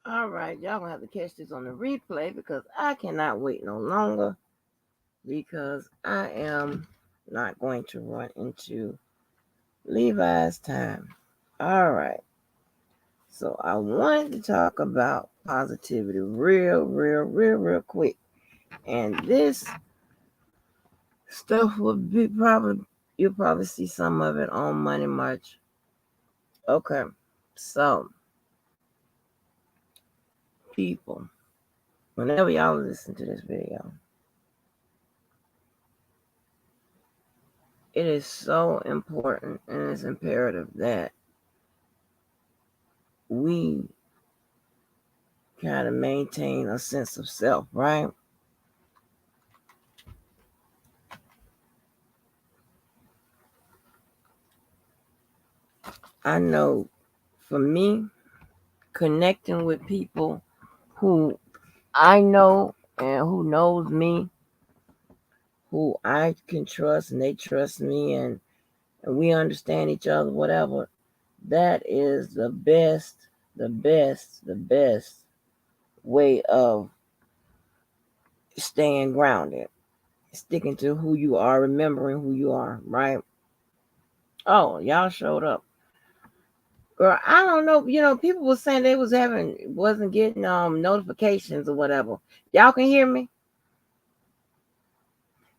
All right, y'all gonna have to catch this on the replay because I cannot wait no longer because I am not going to run into Levi's time. All right. So I wanted to talk about positivity real quick. And this stuff will be probably you'll probably see some of it on Money March. Okay. So people, whenever y'all listen to this video, it is so important and it's imperative that we kind of maintain a sense of self, right? I know for me, connecting with people who I know and who knows me, who I can trust and they trust me and we understand each other, whatever, that is the best way of staying grounded, sticking to who you are, remembering who you are, right? Oh, y'all showed up. Girl, I don't know. People were saying they wasn't getting notifications or whatever. Y'all can hear me?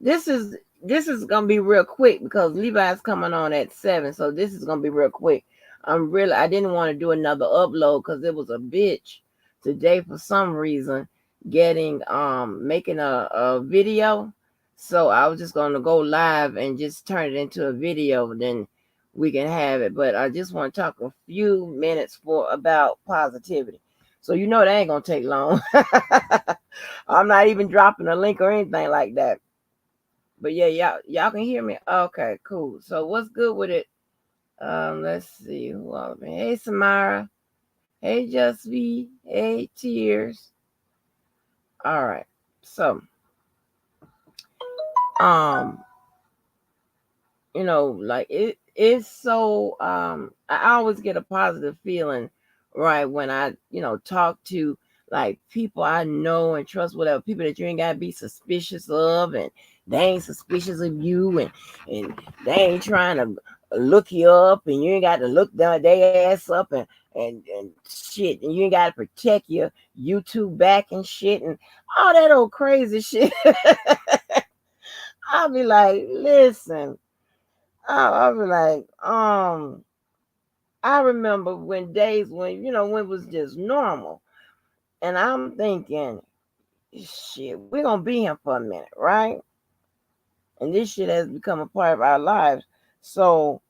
This is this is gonna be real quick because Levi's coming on at 7, so this is gonna be real quick. I didn't want to do another upload because it was a bitch today for some reason getting making a video. So I was just gonna go live and just turn it into a video, then we can have it. But I just want to talk a few minutes for about positivity. So that ain't gonna take long. I'm not even dropping a link or anything like that. But yeah, y'all can hear me. Okay, cool. So what's good with it? Let's see who all been. Hey Samara. Hey Just V. Hey Tears. All right. So um, like it's so I always get a positive feeling, right, when I, talk to like people I know and trust, whatever, people that you ain't gotta be suspicious of and they ain't suspicious of you and they ain't trying to look you up and you ain't got to look their ass up and shit and you ain't gotta protect your YouTube back and shit and all that old crazy shit. I'll be like, listen, I'll be like, I remember when days when it was just normal. And I'm thinking, shit, we're gonna be here for a minute, right? And this shit has become a part of our lives. So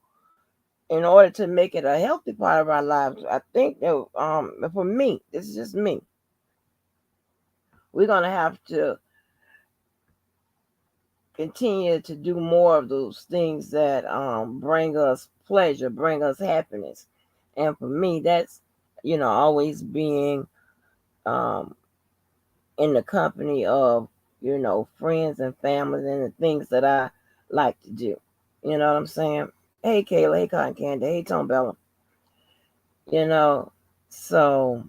in order to make it a healthy part of our lives, I think that for me, this is just me, we're gonna have to continue to do more of those things that bring us pleasure, bring us happiness. And for me, that's always being um, in the company of friends and families and the things that I like to do. You know what I'm saying? Hey Kayla, hey Cotton Candy, hey Tom Bella. You know, so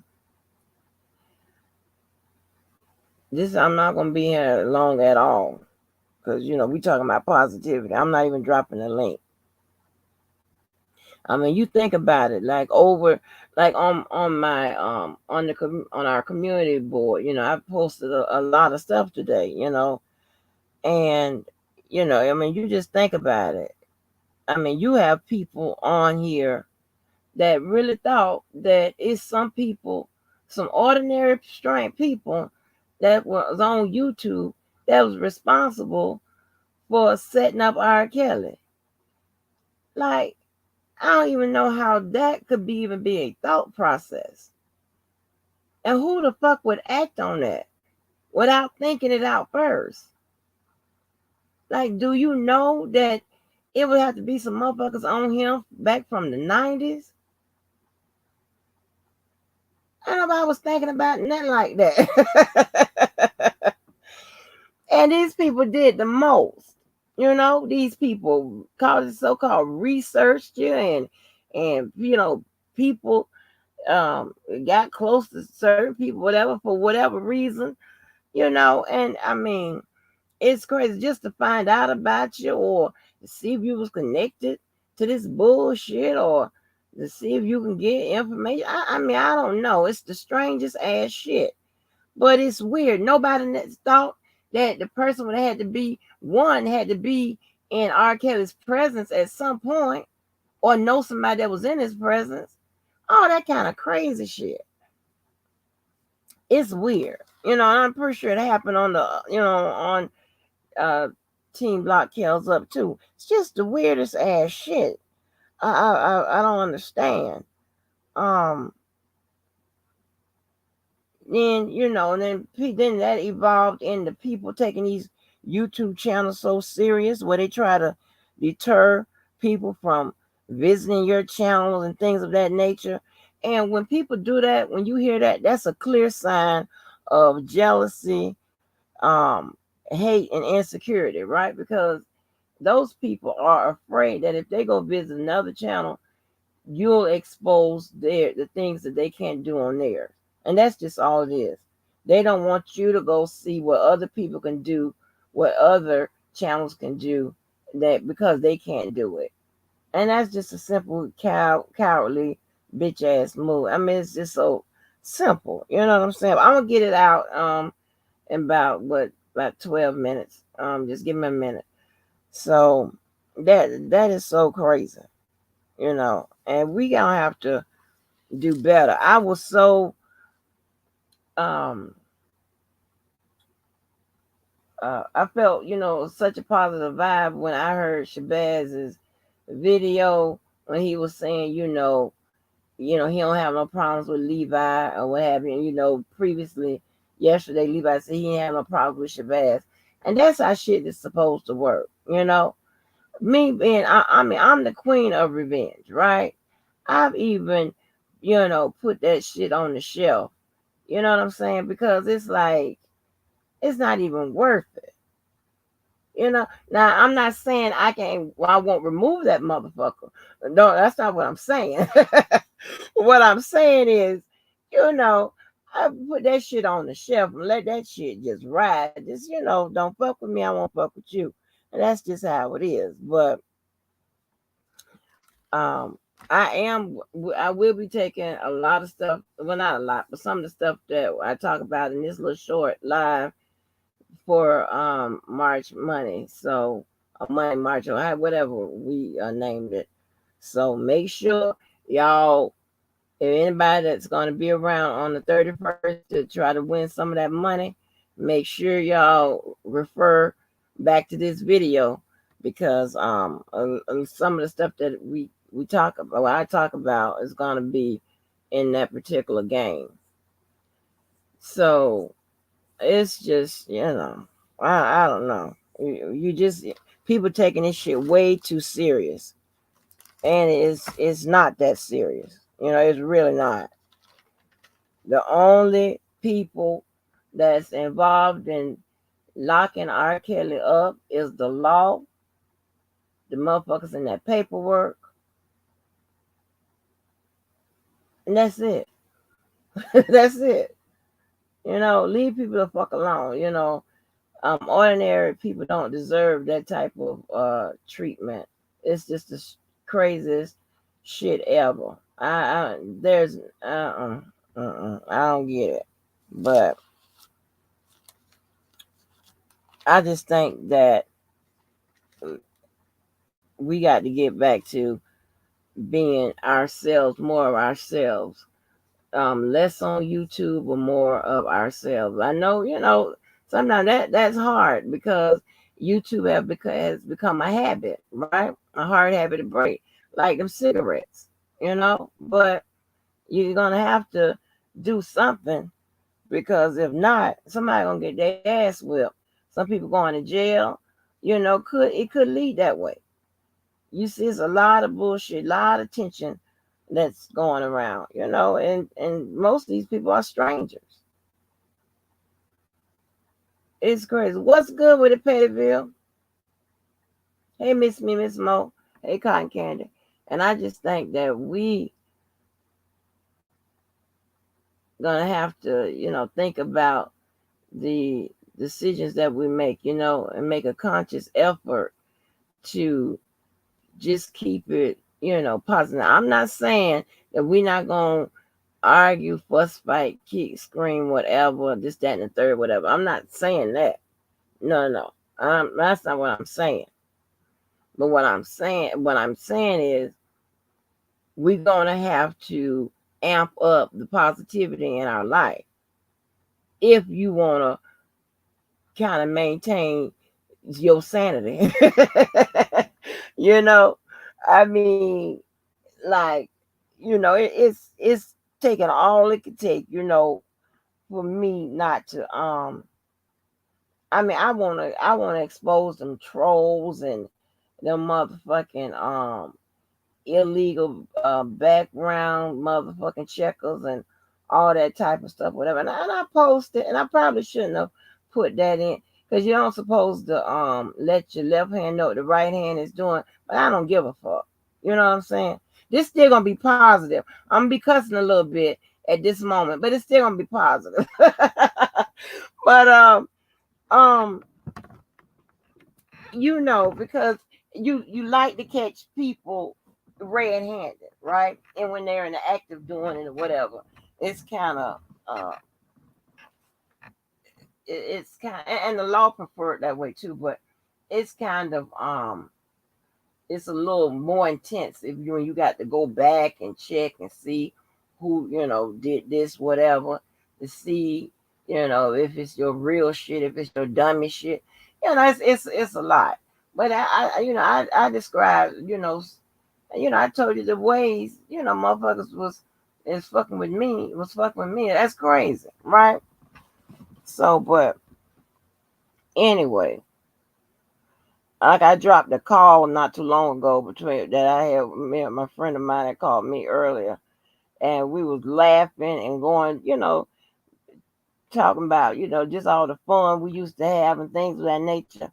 this I'm not gonna be here long at all because we talking about positivity. I'm not even dropping a link. I mean, you think about it, like like on my on our community board. I posted a lot of stuff today. And I mean, you just think about it. I mean, you have people on here that really thought that it's some people, some ordinary strange people that was on YouTube that was responsible for setting up R. Kelly. Like, I don't even know how that could even be a thought process. And who the fuck would act on that without thinking it out first? Like, do you know that it would have to be some motherfuckers on him back from the 90s? I don't know if I was thinking about nothing like that. And these people did the most. These people called it so-called researched you and people um got close to certain people, whatever, for whatever reason, you know. And I mean, it's crazy just to find out about you, or to see if you was connected to this bullshit, or to see if you can get information. I mean, I don't know. It's the strangest ass shit. But it's weird. Nobody thought that the person would have had to be one, had to be in R. Kelly's presence at some point, or know somebody that was in his presence. All that kind of crazy shit. It's weird. You know, and I'm pretty sure it happened on the, on uh Team Block Kells Up too. It's just the weirdest ass shit. I don't understand. Um then then that evolved into people taking these YouTube channels so serious, where they try to deter people from visiting your channels and things of that nature. And when people do that, when you hear that, that's a clear sign of jealousy, um hate, and insecurity, right? Because those people are afraid that if they go visit another channel, you'll expose the things that they can't do on theirs. And that's just all it is. They don't want you to go see what other people can do, what other channels can do, that because they can't do it. And that's just a simple cowardly bitch ass move. I mean, it's just so simple. You know what I'm saying? I'm gonna get it out in about 12 minutes. Just give me a minute. So that is so crazy, and we gonna have to do better. I was so um I felt, such a positive vibe when I heard Shabazz's video, when he was saying, he don't have no problems with Levi or what have you. Previously, yesterday, Levi said he didn't have no problems with Shabazz. And that's how shit is supposed to work. Me being, I mean, I'm the queen of revenge, right? I've even, put that shit on the shelf. You know what I'm saying? Because it's like, it's not even worth it. Now I'm not saying I won't remove that motherfucker. No, that's not what I'm saying. What I'm saying is, I put that shit on the shelf and let that shit just ride. Just, don't fuck with me, I won't fuck with you. And that's just how it is. But um I will be taking a lot of stuff, well, not a lot, but some of the stuff that I talk about in this little short live for March Money. So Money March, or whatever we named it. So make sure y'all, if anybody that's going to be around on the 31st to try to win some of that money, make sure y'all refer back to this video, because some of the stuff that we talk about, what I talk about, is going to be in that particular game. So it's just, I don't know. You just, people taking this shit way too serious, and it's not that serious. It's really not. The only people that's involved in locking R. Kelly up is the law, the motherfuckers in that paperwork, and that's it. That's it. Leave people the fuck alone. Ordinary people don't deserve that type of treatment. It's just the craziest shit ever. I there's I don't get it. But I just think that we got to get back to being ourselves, more of ourselves. Less on YouTube or more of ourselves. I know, sometimes that's hard, because YouTube has become a habit, right? A hard habit to break, like them cigarettes, But you're gonna have to do something, because if not, somebody gonna get their ass whipped. Some people going to jail. Could lead that way. You see, it's a lot of bullshit, a lot of tension that's going around, and most of these people are strangers. It's crazy. What's good with it, Pettyville? Hey, Miss Mo. Hey, Cotton Candy. And I just think that we gonna have to, think about the decisions that we make, and make a conscious effort to just keep it, positive. I'm not saying that we're not gonna argue, fuss, fight, kick, scream, whatever, this, that, and the third, whatever. I'm not saying that. No, no. That's not what I'm saying. But what I'm saying is we're gonna have to amp up the positivity in our life if you wanna kind of maintain your sanity. you know, I mean, like, it's taking all it could take, for me not to I mean, I wanna expose them trolls and them motherfucking illegal background motherfucking checkers and all that type of stuff, whatever. And I posted, and I probably shouldn't have put that in because you don't supposed to let your left hand know what the right hand is doing. But I don't give a fuck. You know what I'm saying? This still gonna be positive. I'm gonna be cussing a little bit at this moment, but it's still gonna be positive. but um because you like to catch people red-handed, right? And when they're in the act of doing it or whatever, it's kind of uh, it's kind and the law prefer it that way too. But it's kind of it's a little more intense if you got to go back and check and see who did this whatever to see if it's your real shit, if it's your dummy shit. It's a lot. But I described I told you the ways motherfuckers is fucking with me was fucking with me. That's crazy, right? So, but anyway, like I dropped a call not too long ago between that I had me and my friend of mine that called me earlier, and we was laughing and going, talking about just all the fun we used to have and things of that nature.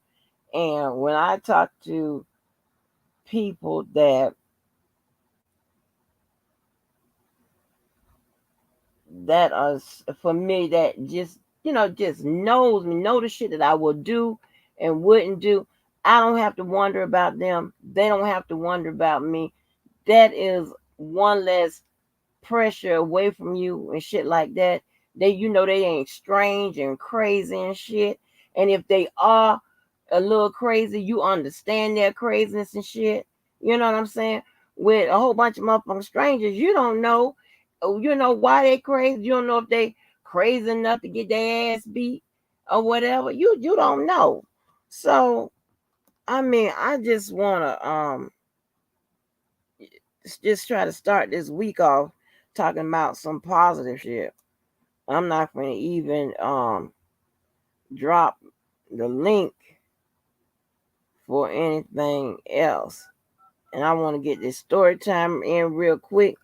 And when I talk to people that are for me that just knows me, know the shit that I will do and wouldn't do. I don't have to wonder about them. They don't have to wonder about me. That is one less pressure away from you and shit like that. They ain't strange and crazy and shit. And if they are a little crazy, you understand their craziness and shit. You know what I'm saying? With a whole bunch of motherfucking strangers, you don't know. You know why they crazy. You don't know if they crazy enough to get their ass beat or whatever. You don't know. So I mean, I just wanna just try to start this week off talking about some positive shit. I'm not going to even drop the link for anything else. And I want to get this story time in real quick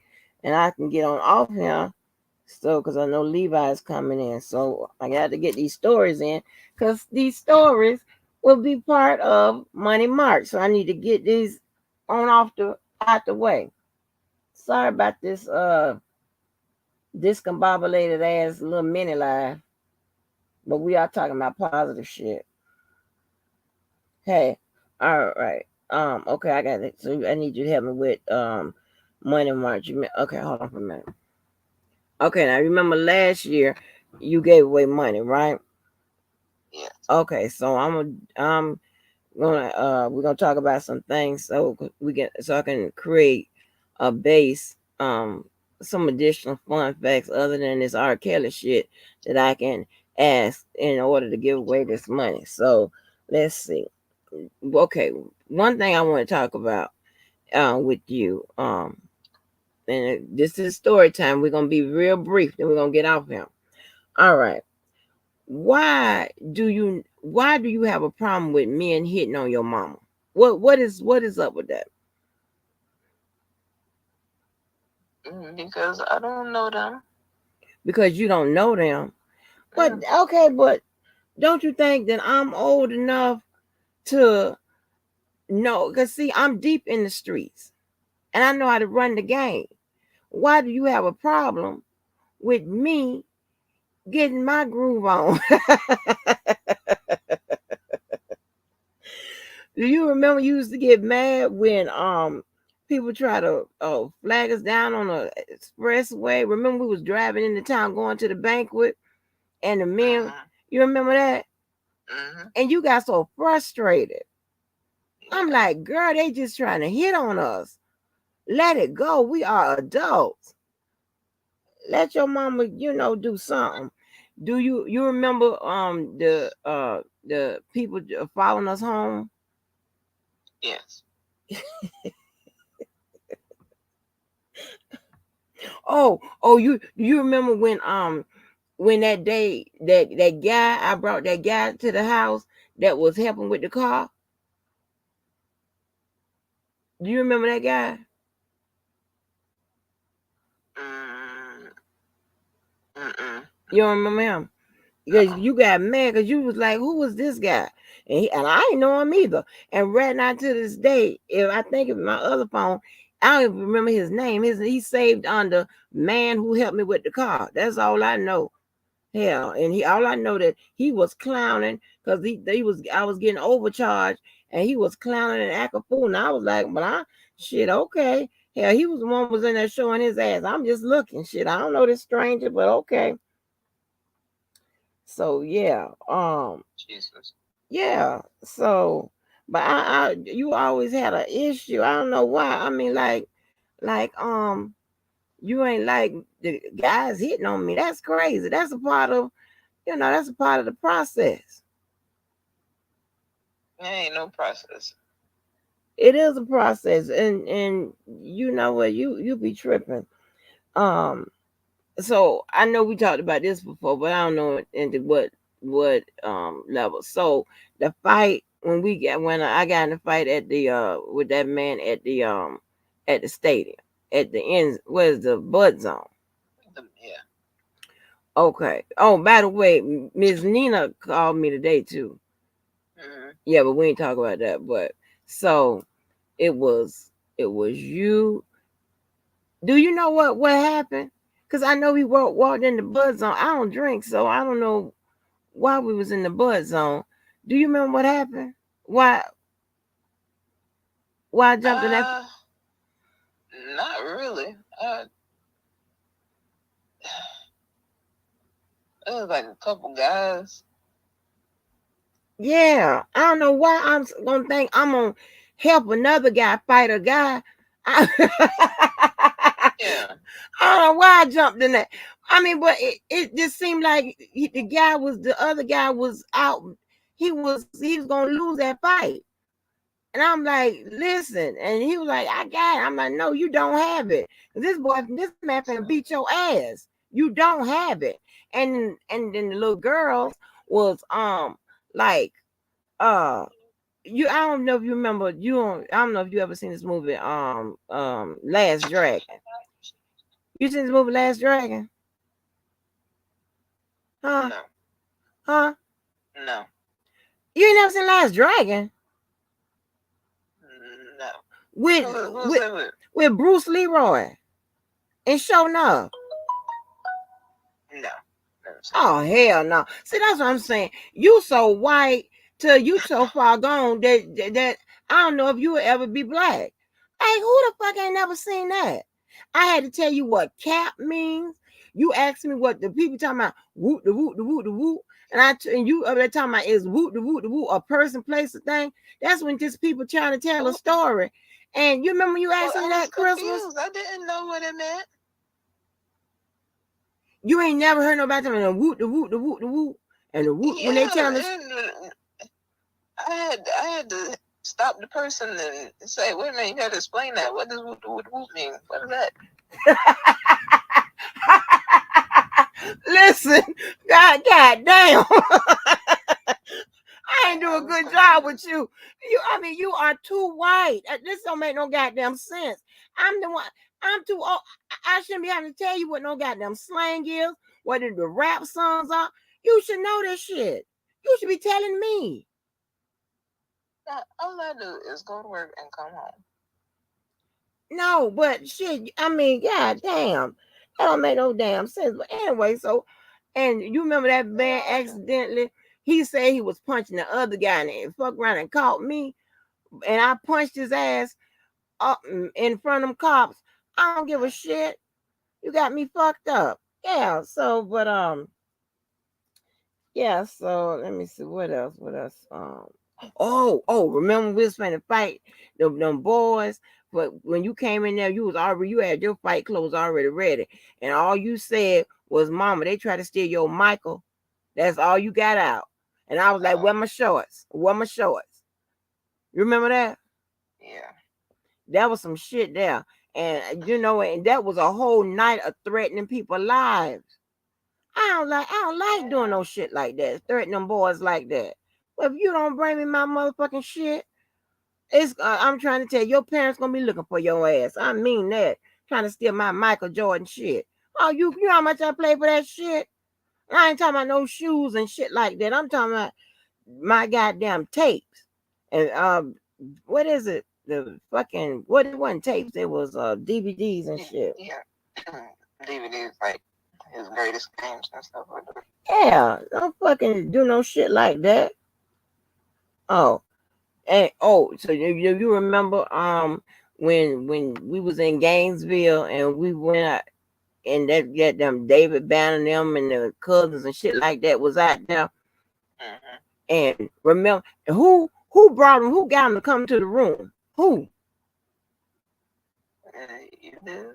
and I can get on off here. So, because I know Levi is coming in. So, I got to get these stories in because these stories will be part of Money March. So, I need to get these on off the out the way. Sorry about this discombobulated ass little mini live, but we are talking about positive shit. Hey, all right. Okay, I got it. So I need you to help me with Money March. Okay, hold on for a minute. Okay, now remember last year you gave away money, right? Yes. Okay, so I'm gonna we're gonna talk about some things so I can create a base some additional fun facts other than this R. Kelly shit that I can ask in order to give away this money. So let's see. Okay, one thing I want to talk about with you and this is story time. We're gonna be real brief, then we're gonna get off here. All right. Why do you have a problem with men hitting on your mama? What is up with that? Because I don't know them. Because you don't know them. But Mm. okay, but don't you think that I'm old enough to know? Because see, I'm deep in the streets and I know how to run the game. Why do you have a problem with me getting my groove on. Do you remember you used to get mad when people try to flag us down on the expressway? Remember we was driving into town going to the banquet and the men, Mhm. you remember that? Mhm. And you got so frustrated. I'm Yeah. like, girl, they just trying to hit on us. Let it go. We are adults. Let your mama, do something. Do you remember the people following us home? Yes. Oh, you remember when that day that guy I brought that guy to the house that was helping with the car? Do you remember that guy? Mm. Mm. You don't remember him? Because Uh. you got mad because you was like, who was this guy? And I ain't know him either. And right now to this day, if I think of my other phone, I don't even remember his name. He saved under man who helped me with the car. That's all I know. Hell, and he all I know that he was clowning because he was I was getting overcharged and he was clowning and acting a fool. And I was like, well, shit, okay. Hell, he was the one was in there showing his ass. I'm just looking. Shit, I don't know this stranger, but okay. So yeah, Jesus. yeah. So, but you always had an issue. I don't know why. I mean, like, you ain't like the guys hitting on me. That's crazy. That's a part of, that's a part of the process. There ain't no process. It is a process, and you know what, you be tripping. Um, so I know we talked about this before, but I don't know into what level. So the fight when I got in the fight at the with that man at the stadium at the end, where's the Bud Zone? Yeah. Okay. Oh, by the way, Miss Nina called me today too. Mhm. Yeah, but we ain't talk about that. But so it was you. Do you know what happened? Cause I know we walked in the Bud Zone. I don't drink, so I don't know why we was in the Bud Zone. Do you remember what happened? Why why I jumped in that? Uh, Not really. It was like a couple guys. Yeah, I don't know why gonna think I'm gonna help another guy fight a guy. Yeah. I don't know why I jumped in that. I mean, but it just seemed like the other guy was out. He was gonna lose that fight. And I'm like, listen. And he was like, I got it. I'm like, no, you don't have it. This man finna beat your ass. You don't have it. And then the little girls was like I don't know if you remember I don't know if you ever seen this movie Last Dragon. You seen this movie Last Dragon? Huh? No. Huh? No. You ain't never seen Last Dragon No. with Who's with in it? with Bruce Leroy and showing up. No. Never seen Oh hell no! See, that's what I'm saying. You so white till you so far gone that I don't know if you will ever be black. Like who the fuck ain't never seen that? I had to tell you what cap means. You asked me what the people talking about woot the woot the woot the woot, and you over there talking about is woot the woot a person, place, a thing. That's when just people trying to tell a it. story. And you remember you Well, asked me I was that Christmas? confused. I didn't know what it meant. You ain't never heard nobody talking about the woot the woot the woot and the woot when they Yeah, telling us. and I had to stop the person and say, "Wait a minute, you got to explain that. What does woot mean? What is that?" Listen, God damn. I ain't do I a was good job with confused. you. I mean, you are too white. This don't make no goddamn sense. I'm the one. I'm too old. I shouldn't be having to tell you what no goddamn slang is, what the rap songs are. You should know this shit. You should be telling me. All I do is go to work and come home. No, but shit. I mean, god damn. That don't make no damn sense. But anyway, so and you remember that man accidentally? He said he was punching the other guy and he fucked around and caught me, and I punched his ass up in front of them cops. I don't give a shit. You got me fucked up. Yeah. So, but yeah. So let me see what else. What else? Oh, remember we was trying to fight them boys, but when you came in there, you had your fight clothes already ready, and all you said was, "Mama, they tried to steal your Michael." That's all you got out, and I was like, "Where my shorts? Where my shorts?" You remember that? Yeah. That was some shit there, and and that was a whole night of threatening people's lives. I don't like doing no shit like that, threatening them boys like that. Well, if you don't bring me my motherfucking shit, I'm trying to tell you, your parents gonna be looking for your ass. I mean that. Trying to steal my Michael Jordan shit. Oh, you know how much I play for that shit? I ain't talking about no shoes and shit like that. I'm talking about my goddamn tapes. And what is it? The fucking what it wasn't tapes, it was DVDs and shit. Yeah. DVDs like his greatest games and stuff like that. Yeah, don't fucking do no shit like that. Oh, and so you remember when we was in Gainesville and we went out and that got them David Banner them and the cousins and shit like that was out there. Mm-hmm. And remember who brought them? Who got them to come to the room? Who? You did?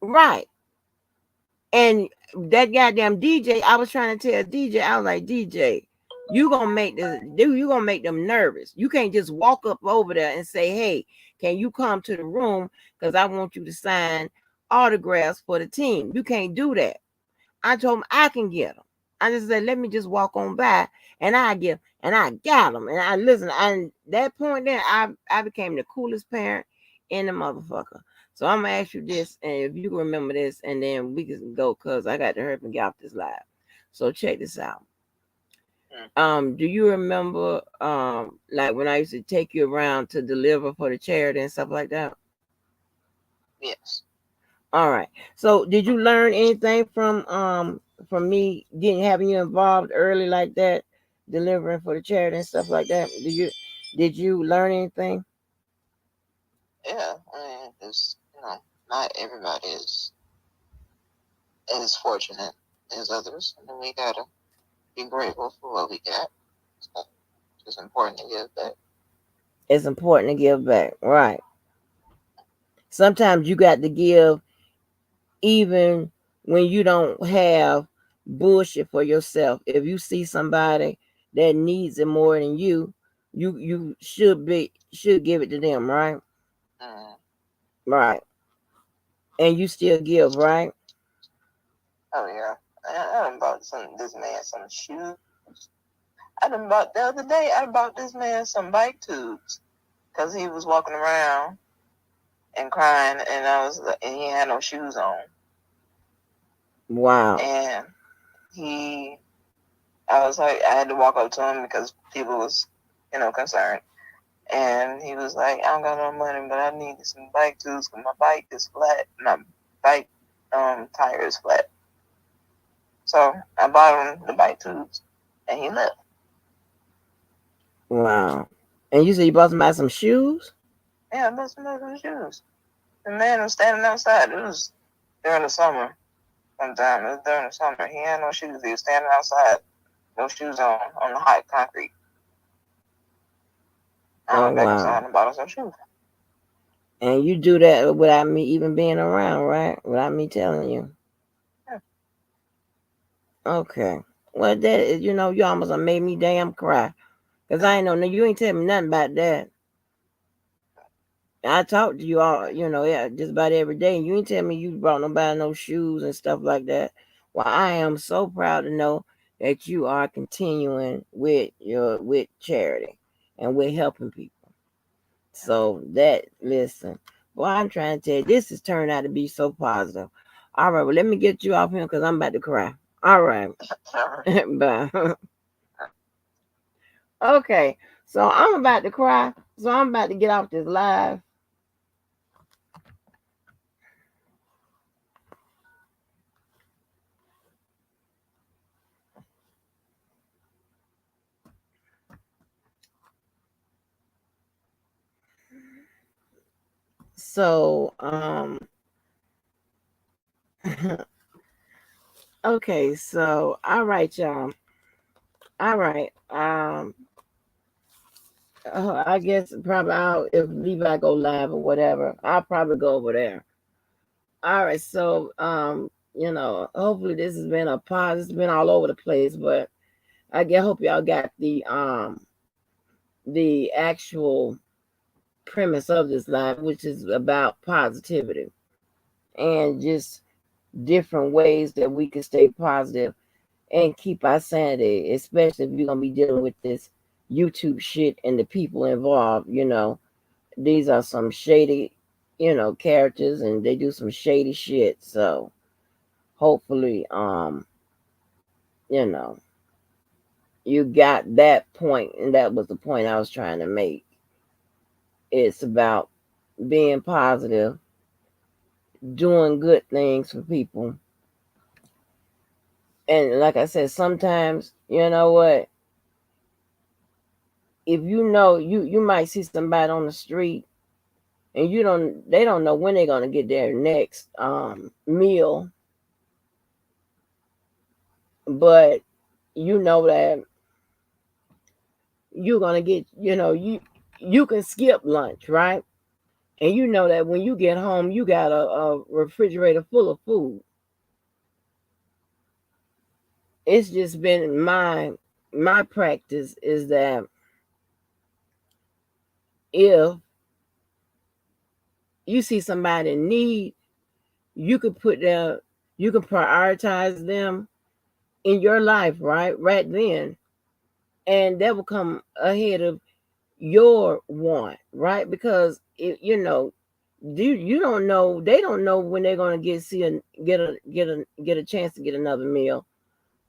Right. And that goddamn DJ, I was trying to tell DJ, I was like, DJ, you gonna make them nervous. You can't just walk up over there and say, hey, can you come to the room? Because I want you to sign autographs for the team. You can't do that. I told him I can get them. I just said, let me just walk on by and I got them. And I listen, and that point then I became the coolest parent in the motherfucker. So I'm gonna ask you this, and if you can remember this, and then we can go, cause I got to hurry up and get off this live. So check this out. Mm. Do you remember like when I used to take you around to deliver for the charity and stuff like that? Yes. All right. So did you learn anything from me getting having you involved early like that, delivering for the charity and stuff like that? Did you learn anything? Yeah. I mean, it's not everybody is as fortunate as others, and we gotta be grateful for what we got. So it's important to give back. It's important to give back. Right. Sometimes you got to give even when you don't have bullshit for yourself. If you see somebody that needs it more than you should give it to them, right? Mm. Right. And you still give, right? Oh yeah. I done bought this man some shoes. I done bought the other day. I bought this man some bike tubes because he was walking around and crying, and he had no shoes on, Wow. and he, I was like, I had to walk up to him because people was, concerned, and he was like, I don't got no money, but I need some bike tubes because my bike is flat, my bike tire is flat, so I bought him the bike tubes, and he left. Wow. And you said you bought somebody some shoes? Yeah, I bought some shoes. The man was standing outside. It was during the summer. Sometime it was during the summer. He had no shoes. He was standing outside, no shoes on the hot concrete. I Oh went back wow. inside and bought him some shoes. And you do that without me even being around, right? Without me telling you. Yeah. Okay. Well, that is, you almost done made me damn cry. Because I ain't know, you ain't tell me nothing about that. I talk to you all, yeah, just about every day. And you ain't tell me you brought nobody no shoes and stuff like that. Well, I am so proud to know that you are continuing with charity and with helping people. So that listen, boy, I'm trying to tell you, this has turned out to be so positive. All right, well, let me get you off here because I'm about to cry. All right, bye. Okay, so I'm about to cry. So I'm about to get off this live. So, okay, so all right, y'all. All right. I guess probably I'll if Levi go live or whatever, I'll probably go over there. All right, so hopefully this has been a pause. It's been all over the place, but hope y'all got the actual premise of this live, which is about positivity and just different ways that we can stay positive and keep our sanity, especially if you're gonna be dealing with this YouTube shit and the people involved. These are some shady, characters, and they do some shady shit. So hopefully, you know, you got that point, and that was the point I was trying to make. It's about being positive, doing good things for people. And like I said, sometimes, you know what, if you might see somebody on the street and they don't know when they're gonna get their next meal, but you know that you're gonna get, you can skip lunch, right? And you know that when you get home you got a refrigerator full of food. It's just been my practice is that if you see somebody in need, you could you can prioritize them in your life, right then, and that will come ahead of your want, right? Because you don't know, they don't know when they're going to get a chance to get another meal,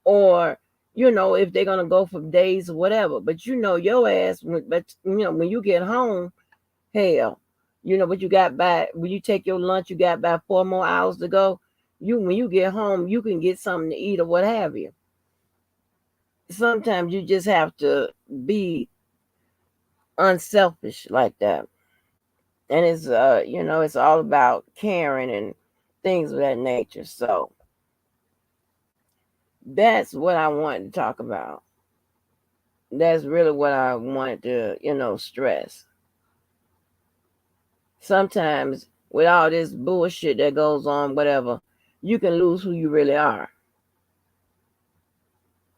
or if they're going to go for days or whatever. But your ass, but when you get home, hell, what you got by when you take your lunch, you got about 4 more hours to go. When you get home, you can get something to eat or what have you. Sometimes you just have to be unselfish like that. And it's all about caring and things of that nature. So that's what I wanted to talk about. That's really what I wanted to stress. Sometimes with all this bullshit that goes on, whatever, you can lose who you really are.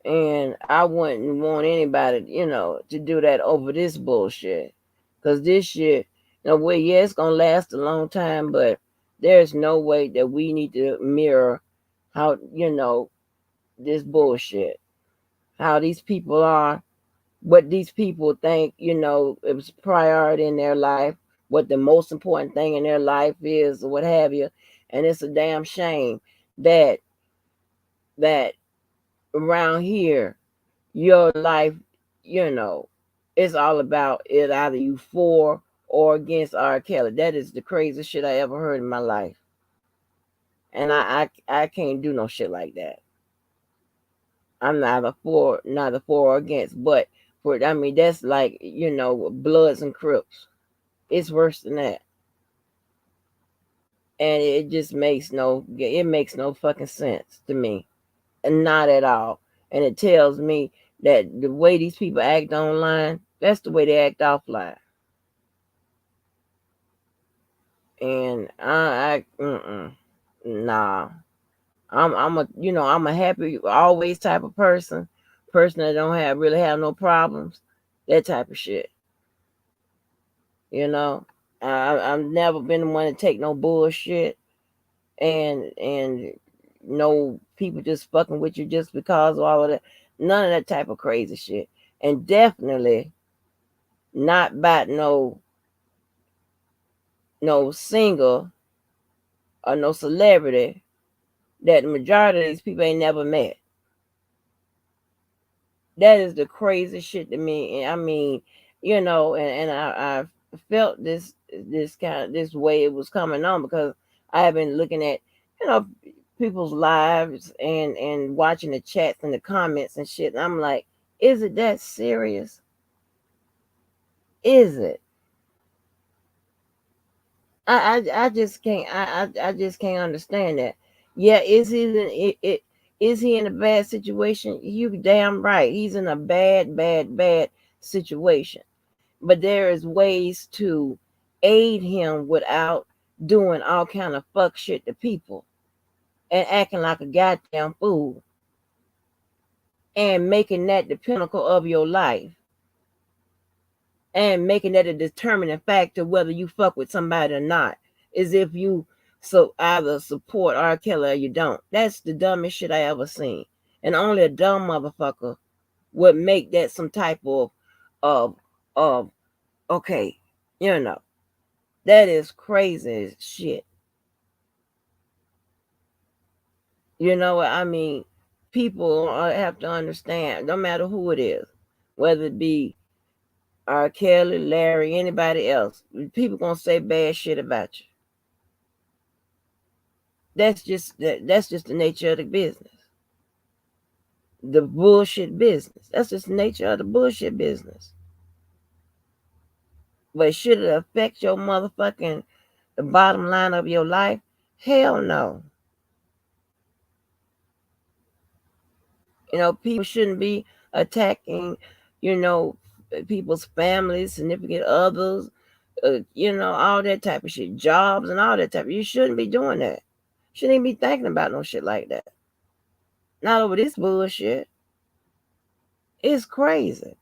And I wouldn't want anybody, to do that over this bullshit. Because this shit, well, yeah, it's going to last a long time, but there's no way that we need to mirror how, this bullshit, how these people are, what these people think, it was priority in their life, what the most important thing in their life is, or what have you. And it's a damn shame that that around here your life, you know, it's all about it either you for or against R. Kelly. That is the craziest shit I ever heard in my life. And I can't do no shit like that. I'm neither for or against, but that's like, Bloods and Crips. It's worse than that. And it makes no fucking sense to me. And not at all. And it tells me that the way these people act online, that's the way they act offline. And nah. I'm a happy always type of person that don't have no problems, that type of shit. You know, I've never been the one to take no bullshit and no people just fucking with you just because of all of that. None of that type of crazy shit, and definitely not about no singer or no celebrity that the majority of these people ain't never met. That is the craziest shit to me. And I mean, I felt this kind of this way it was coming on because I have been looking at, people's lives and watching the chats and the comments and shit. And I'm like, is it that serious? Is it? I just can't I just can't understand that. Yeah, is he in a bad situation? You damn right. He's in a bad situation. But there is ways to aid him without doing all kind of fuck shit to people and acting like a goddamn fool and making that the pinnacle of your life and making that a determining factor whether you fuck with somebody or not. Is if you so either support R. Kelly or you don't. That's the dumbest shit I ever seen. And only a dumb motherfucker would make that some type of of okay, you know. That is crazy as shit. You know what I mean? People have to understand, no matter who it is, whether it be R. Kelly, Larry, anybody else, people gonna say bad shit about you. That's just the nature of the business. The bullshit business. That's just the nature of the bullshit business. But should it affect your motherfucking the bottom line of your life? Hell no. You know, people shouldn't be attacking, you know, people's families, significant others, all that type of shit, jobs and all that type of. You shouldn't be doing that. Shouldn't even be thinking about no shit like that. Not over this bullshit. It's crazy.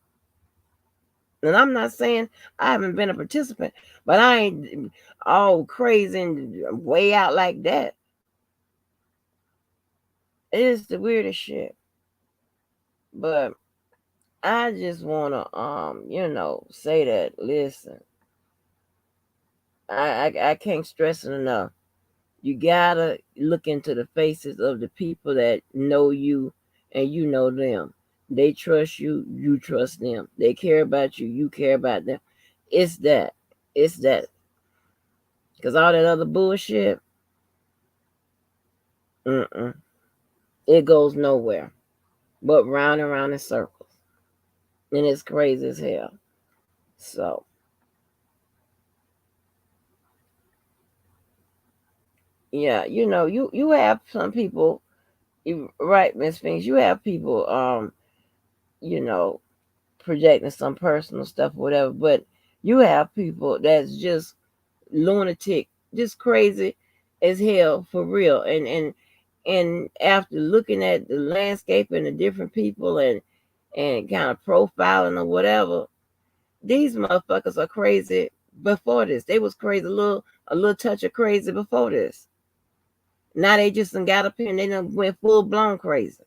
And I'm not saying I haven't been a participant, but I ain't all crazy and way out like that. It is the weirdest shit. But I just wanna say that listen, I can't stress it enough. You gotta look into the faces of the people that know you and you know them. They trust you, you trust them. They care about you, you care about them. It's that. It's that. Because all that other bullshit, mm-mm, it goes nowhere but round and round in circles. And it's crazy as hell. So, yeah, you have some people, right, Miss Finks, you have people, you know, projecting some personal stuff or whatever, but you have people that's just lunatic, just crazy as hell for real. And after looking at the landscape and the different people and kind of profiling or whatever, these motherfuckers are crazy before this. They was crazy a little touch of crazy before this. Now they just done got up here and they done went full blown crazy.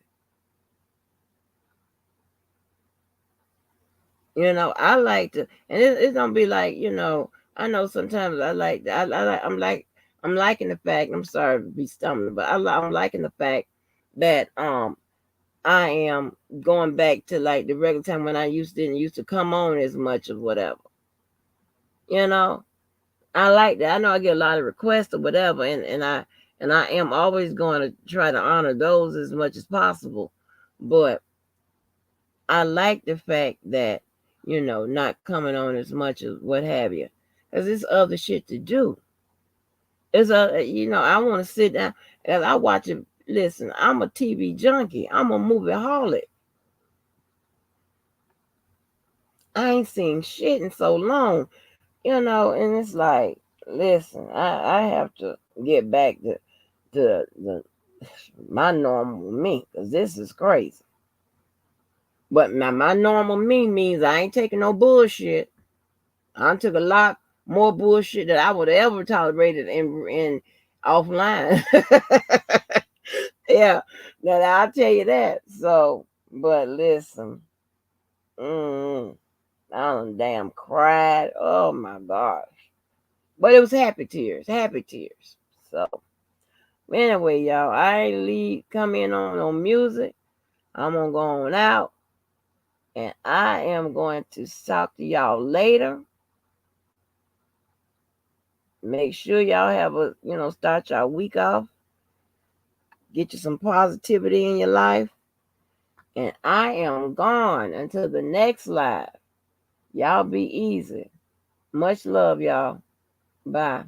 I like to, and it's gonna be like, I know sometimes I'm liking the fact. I'm sorry to be stumbling, but I'm liking the fact that I am going back to like the regular time when I didn't used to come on as much or whatever. You know, I like that. I know I get a lot of requests or whatever, and I am always going to try to honor those as much as possible, but I like the fact that, not coming on as much as what have you. Because there's other shit to do. I want to sit down and I watch it. Listen, I'm a TV junkie. I'm a movie holic. I ain't seen shit in so long, and it's like, listen, I have to get back to my normal me because this is crazy. But my normal me means I ain't taking no bullshit. I took a lot more bullshit that I would ever tolerated in offline. Yeah, now I'll tell you that. So, but listen, mm, I done damn cried. Oh my gosh, but it was happy tears. So anyway, y'all, I ain't come in on music. I'm gonna go on out, and I am going to talk to y'all later. Make sure y'all have start your week off. Get you some positivity in your life. And I am gone until the next live. Y'all be easy. Much love, y'all. Bye.